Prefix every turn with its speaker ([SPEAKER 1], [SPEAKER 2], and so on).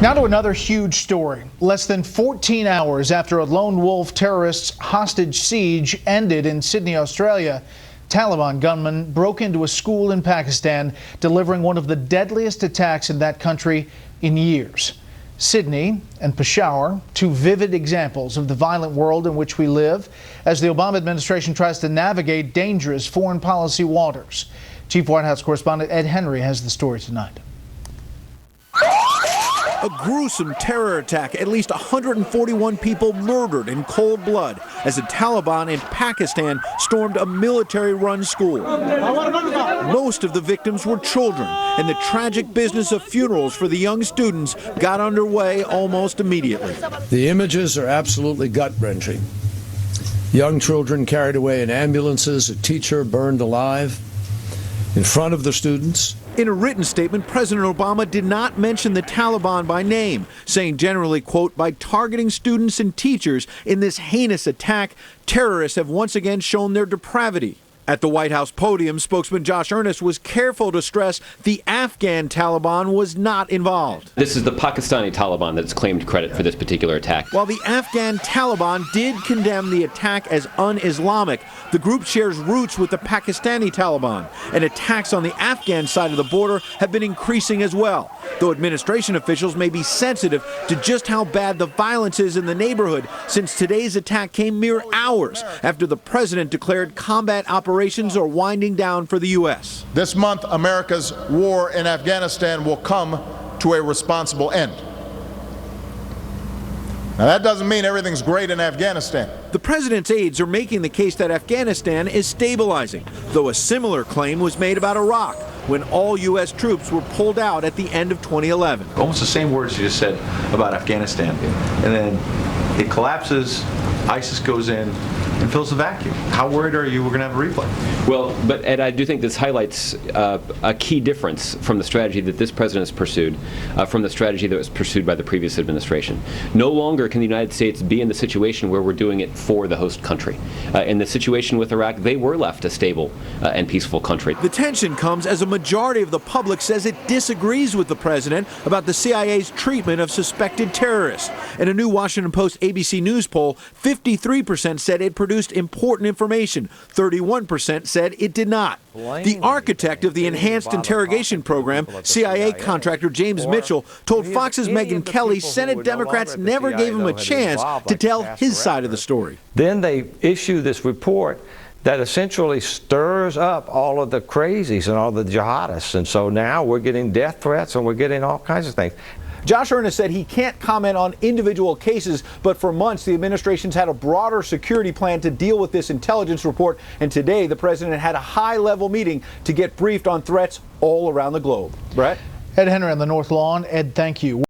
[SPEAKER 1] Now to another huge story. Less than 14 hours after a lone wolf terrorist's hostage siege ended in Sydney, Australia, Taliban gunmen broke into a school in Pakistan, delivering one of the deadliest attacks in that country in years. Sydney and Peshawar, two vivid examples of the violent world in which we live as the Obama administration tries to navigate dangerous foreign policy waters. Chief White House correspondent Ed Henry has the story tonight.
[SPEAKER 2] A gruesome terror attack, at least 141 people murdered in cold blood as the Taliban in Pakistan stormed a military-run school. Most of the victims were children, and the tragic business of funerals for the young students got underway almost immediately.
[SPEAKER 3] The images are absolutely gut-wrenching. Young children carried away in ambulances, a teacher burned alive in front of the students.
[SPEAKER 2] In a written statement, President Obama did not mention the Taliban by name, saying generally, quote, by targeting students and teachers in this heinous attack, terrorists have once again shown their depravity. At the White House podium, spokesman Josh Earnest was careful to stress the Afghan Taliban was not involved.
[SPEAKER 4] This is the Pakistani Taliban that's claimed credit for this particular attack.
[SPEAKER 2] While the Afghan Taliban did condemn the attack as un-Islamic, the group shares roots with the Pakistani Taliban, and attacks on the Afghan side of the border have been increasing as well, though administration officials may be sensitive to just how bad the violence is in the neighborhood, since today's attack came mere hours after the president declared combat operations are winding down for the U.S.
[SPEAKER 5] This month, America's war in Afghanistan will come to a responsible end. Now, that doesn't mean everything's great in Afghanistan.
[SPEAKER 2] The president's aides are making the case that Afghanistan is stabilizing, though a similar claim was made about Iraq when all U.S. troops were pulled out at the end of 2011.
[SPEAKER 6] Almost the same words you just said about Afghanistan. And then it collapses, ISIS goes in and fills the vacuum. How worried are you we're going to have a replay?
[SPEAKER 4] Well, but Ed, I do think this highlights a key difference from the strategy that this president has pursued from the strategy that was pursued by the previous administration. No longer can the United States be in the situation where we're doing it for the host country. In the situation with Iraq, they were left a stable and peaceful country.
[SPEAKER 2] The tension comes as a majority of the public says it disagrees with the president about the CIA's treatment of suspected terrorists. In a new Washington Post ABC News poll, 53% said it produced important information. 31% said it did not. The architect of the enhanced interrogation program, CIA contractor James Mitchell, told Fox's Megyn Kelly Senate Democrats never gave him a chance to tell his side of the story.
[SPEAKER 7] Then they issue this report that essentially stirs up all of the crazies and all the jihadists. And so now we're getting death threats and we're getting all kinds of things.
[SPEAKER 2] Josh Earnest said he can't comment on individual cases, but for months the administration's had a broader security plan to deal with this intelligence report, and today the president had a high-level meeting to get briefed on threats all around the globe. Brett?
[SPEAKER 1] Ed Henry on the North Lawn. Ed, thank you.